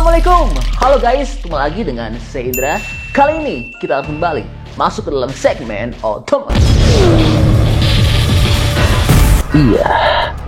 Assalamualaikum, halo guys, ketemu lagi dengan saya Indra. Kali ini kita akan kembali masuk ke dalam segmen otomotif. Iya,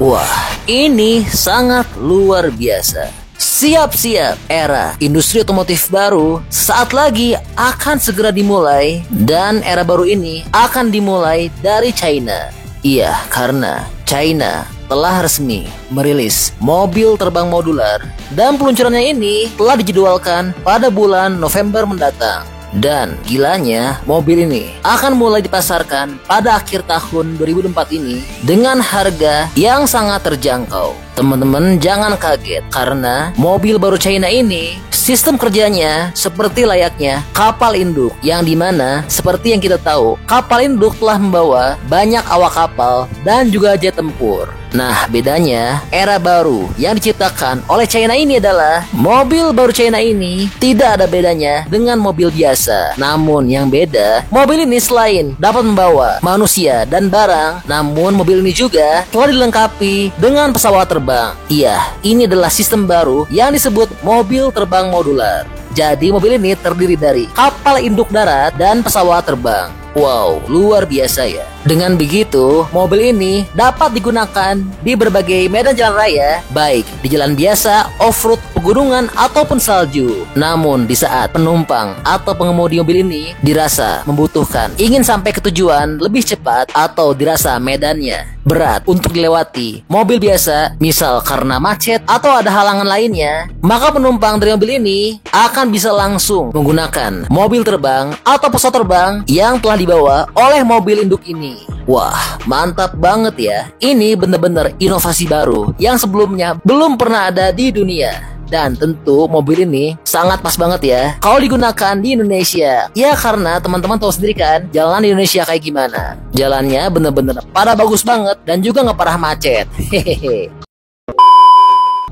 wah ini sangat luar biasa. Siap-siap, era industri otomotif baru saat lagi akan segera dimulai. Dan era baru ini akan dimulai dari China. Iya, karena China telah resmi merilis mobil terbang modular dan peluncurannya ini telah dijadwalkan pada bulan November mendatang. Dan gilanya, mobil ini akan mulai dipasarkan pada akhir tahun 2024 ini dengan harga yang sangat terjangkau. Teman-teman jangan kaget karena mobil baru China ini sistem kerjanya seperti layaknya kapal induk, yang dimana seperti yang kita tahu kapal induk telah membawa banyak awak kapal dan juga jet tempur. Nah, bedanya era baru yang diciptakan oleh China ini adalah mobil baru China ini tidak ada bedanya dengan mobil biasa. Namun yang beda, mobil ini selain dapat membawa manusia dan barang, namun mobil ini juga telah dilengkapi dengan pesawat terbang. Iya, ini adalah sistem baru yang disebut mobil terbang modular. Jadi mobil ini terdiri dari kapal induk darat dan pesawat terbang. Wow, luar biasa ya. Dengan begitu, mobil ini dapat digunakan di berbagai medan jalan raya, baik di jalan biasa, off-road, pegunungan, ataupun salju. Namun, di saat penumpang atau pengemudi mobil ini dirasa membutuhkan ingin sampai ke tujuan lebih cepat atau dirasa medannya berat untuk dilewati mobil biasa, misal karena macet atau ada halangan lainnya, maka penumpang dari mobil ini akan bisa langsung menggunakan mobil terbang atau pesawat terbang yang telah dibawa oleh mobil induk ini. Wah, mantap banget ya. Ini bener-bener inovasi baru yang sebelumnya belum pernah ada di dunia. Dan tentu mobil ini sangat pas banget ya kalau digunakan di Indonesia. Ya karena teman-teman tahu sendiri kan jalan di Indonesia kayak gimana. Jalannya bener-bener pada bagus banget dan juga gak parah macet. Hehehe.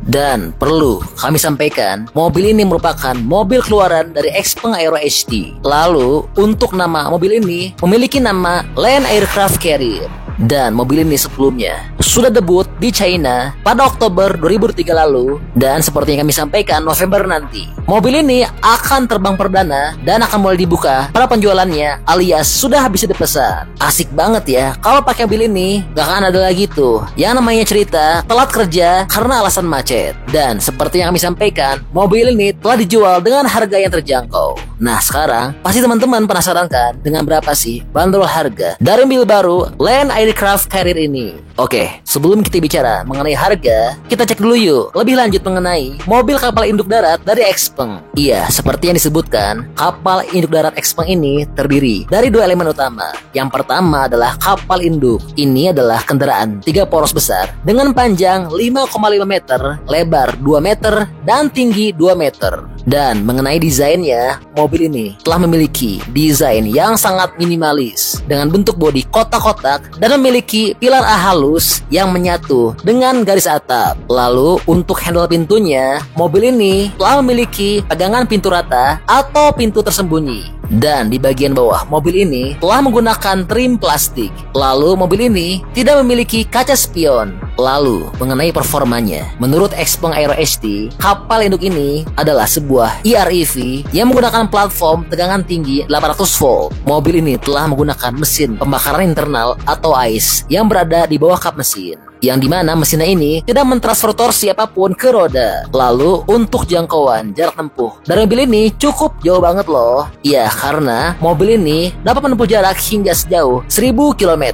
Dan perlu kami sampaikan, mobil ini merupakan mobil keluaran dari Xpeng Aero HD. Lalu, untuk nama mobil ini memiliki nama Land Aircraft Carrier. Dan mobil ini sebelumnya sudah debut di China pada Oktober 2003 lalu. Dan seperti yang kami sampaikan, November nanti mobil ini akan terbang perdana dan akan mulai dibuka pada penjualannya, alias sudah bisa dipesan. Asik banget ya, kalau pakai mobil ini gak akan ada lagi tuh yang namanya cerita telat kerja karena alasan macet. Dan seperti yang kami sampaikan, mobil ini telah dijual dengan harga yang terjangkau. Nah sekarang pasti teman-teman penasaran kan dengan berapa sih bandrol harga dari mobil baru Land Aircraft Carrier ini. Oke, sebelum kita bicara mengenai harga, kita cek dulu yuk lebih lanjut mengenai mobil kapal induk darat dari Xpeng. Iya, seperti yang disebutkan, kapal induk darat Xpeng ini terdiri dari dua elemen utama. Yang pertama adalah kapal induk. Ini adalah kendaraan 3 poros besar dengan panjang 5,5 meter, lebar 2 meter, dan tinggi 2 meter. Dan mengenai desainnya, mobil ini telah memiliki desain yang sangat minimalis dengan bentuk bodi kotak-kotak dan memiliki pilar A halus yang menyatu dengan garis atap. Lalu untuk handle pintunya, mobil ini telah memiliki pegangan pintu rata atau pintu tersembunyi. Dan di bagian bawah mobil ini telah menggunakan trim plastik. Lalu mobil ini tidak memiliki kaca spion. Lalu mengenai performanya, menurut Xpeng Aero HD, kapal induk ini adalah sebuah EREV yang menggunakan platform tegangan tinggi 800 volt. Mobil ini telah menggunakan mesin pembakaran internal atau ICE yang berada di bawah kap mesin, yang dimana mesinnya ini tidak mentransfer torsi apapun ke roda. Lalu untuk jangkauan jarak tempuh dari mobil ini cukup jauh banget loh. Ya, karena mobil ini dapat menempuh jarak hingga sejauh 1000 km.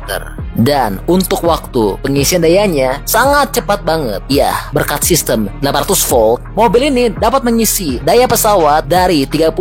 Dan untuk waktu pengisian dayanya sangat cepat banget. Ya, berkat sistem 800 volt, mobil ini dapat mengisi daya pesawat dari 30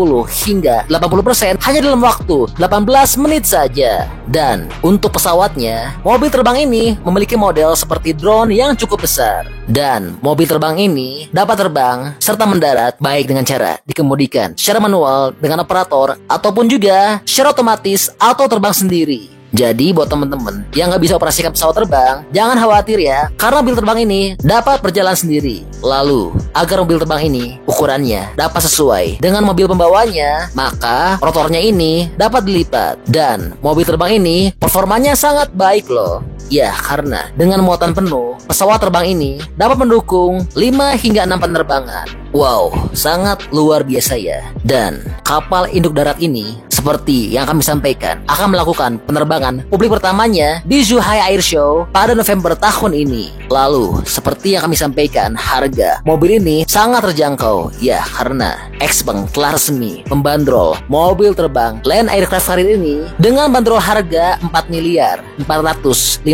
hingga 80% hanya dalam waktu 18 menit saja. Dan untuk pesawatnya, mobil terbang ini memiliki model seperti drone yang cukup besar. Dan mobil terbang ini dapat terbang serta mendarat baik dengan cara dikemudikan secara manual dengan operator ataupun juga secara otomatis atau terbang sendiri. Jadi buat temen-temen yang nggak bisa operasikan pesawat terbang, jangan khawatir ya, karena mobil terbang ini dapat berjalan sendiri. Lalu, agar mobil terbang ini ukurannya dapat sesuai dengan mobil pembawanya, maka rotornya ini dapat dilipat. Dan mobil terbang ini performanya sangat baik loh. Ya, karena dengan muatan penuh, pesawat terbang ini dapat mendukung 5 hingga 6 penerbangan. Wow, sangat luar biasa ya. Dan kapal induk darat ini, seperti yang kami sampaikan, akan melakukan penerbangan publik pertamanya di Zhuhai Air Show pada November tahun ini. Lalu, seperti yang kami sampaikan, harga mobil ini sangat terjangkau. Ya, karena XPeng telah resmi membandrol mobil terbang Land Aircraft Carrier ini dengan bandrol harga 4.452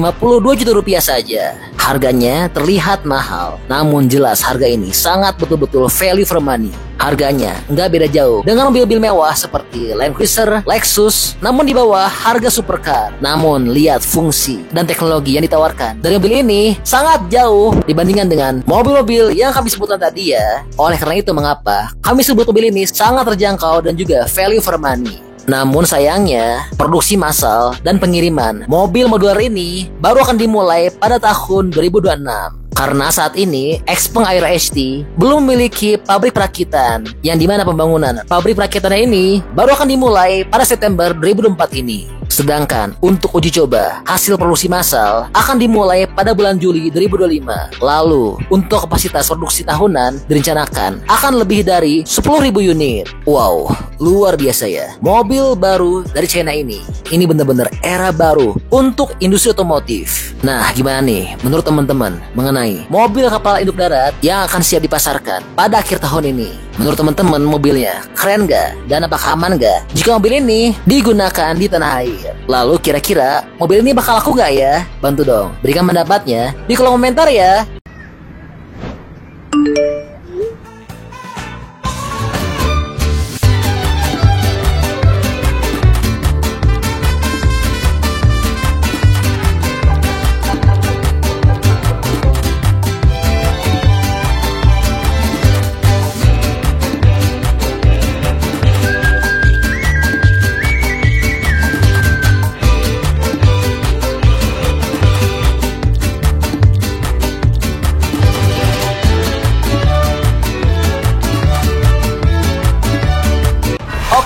juta rupiah saja. Harganya terlihat mahal, namun jelas harga ini sangat betul-betul value for money. Harganya nggak beda jauh dengan mobil-mobil mewah seperti Land Cruiser, Lexus, namun di bawah harga supercar. Namun lihat fungsi dan teknologi yang ditawarkan dari mobil ini sangat jauh dibandingkan dengan mobil-mobil yang kami sebutkan tadi ya. Oleh karena itu mengapa kami sebut mobil ini sangat terjangkau dan juga value for money. Namun sayangnya, produksi massal dan pengiriman mobil modular ini baru akan dimulai pada tahun 2026. Karena saat ini XPeng Aero ST belum memiliki pabrik perakitan, yang dimana pembangunan pabrik perakitannya ini baru akan dimulai pada September 2024 ini. Sedangkan untuk uji coba hasil produksi massal akan dimulai pada bulan Juli 2025. Lalu untuk kapasitas produksi tahunan direncanakan akan lebih dari 10.000 unit. Wow, luar biasa ya. Mobil baru dari China ini benar-benar era baru untuk industri otomotif. Nah, gimana nih menurut teman-teman mengenai mobil kapal induk darat yang akan siap dipasarkan pada akhir tahun ini? Menurut teman-teman mobilnya keren gak? Dan apakah aman gak jika mobil ini digunakan di tanah air? Lalu kira-kira mobil ini bakal laku gak ya? Bantu dong berikan pendapatnya di kolom komentar ya.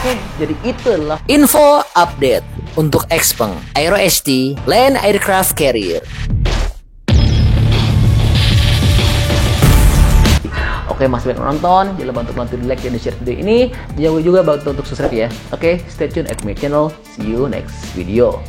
Oke, jadi itu adalah info update untuk XPeng Aero ST Land Aircraft Carrier. Oke, masih banyak nonton, jangan lupa untuk bantu di like dan share video ini. Jangan lupa juga bantu untuk subscribe ya. Oke, stay tune at my channel. See you next video.